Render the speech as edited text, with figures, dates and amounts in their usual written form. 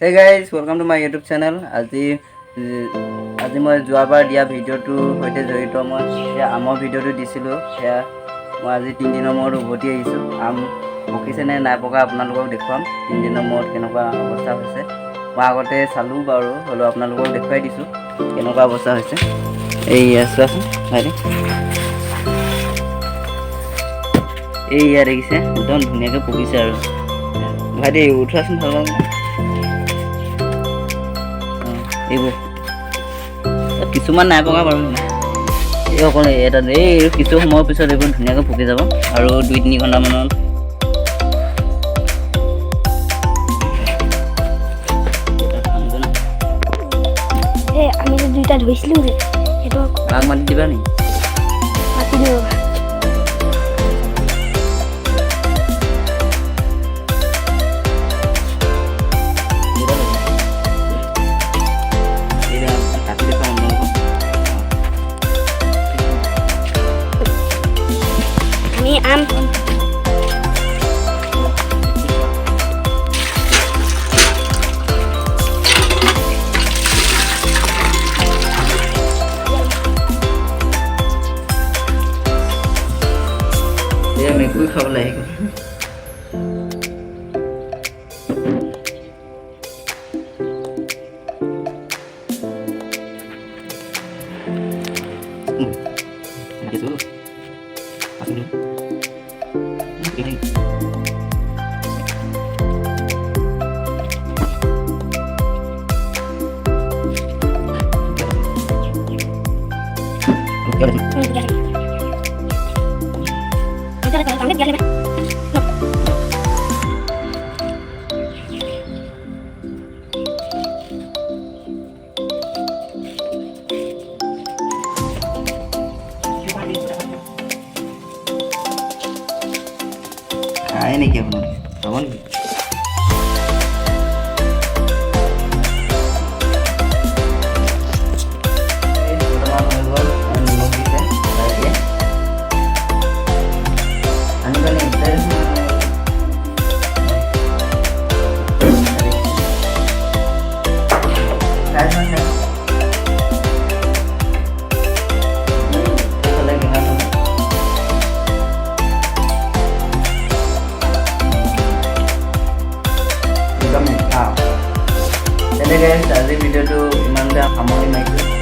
Hey guys, welcome to my YouTube channel. আজি মই যোৱাবাৰ দিয়া ভিডিঅ'টোৰ সৈতে জড়িত মই আমৰ ভিডিঅ'টো দিছিলোঁ। মই আজি 3 দিনৰ মূৰত উভতি আহিছোঁ। আম পকিছে নে নাই পকা আপোনালোকক দেখুৱাম। 3 দিনৰ মূৰত কেনেকুৱা অৱস্থা হৈছে মই আগতে চালোঁ বাৰু, হ'লেও আপোনালোকক দেখুৱাই দিছোঁ কেনেকুৱা অৱস্থা হৈছে। এই চোৱাচোন ভাইটি, এই ইয়াত দেখিছে একদম ধুনীয়াকৈ পকিছে আৰু ভাইটি উঠোৱাচোন ভাল লাগে। এইবোৰ কিছুমান নাই পকা বাৰু, এই অকল এটা এই কিছু সময়ৰ পিছত এইবোৰ ধুনীয়াকৈ পকি যাব আৰু 2-3 ঘণ্টামানত। আমি যে দুইটা ধৰিছিলোঁ যে সেইটো আগ মাতি দিবা নেকি? মাতি দিওঁ। আমি আম মেকুৰী খাবলৈ আহি গ'ল। খায় নেকি আপোনালোকে? খাব নেকি? Guys, আজি ভিডিঅ'টো ইমানতে সামৰণি মাৰিছোঁ।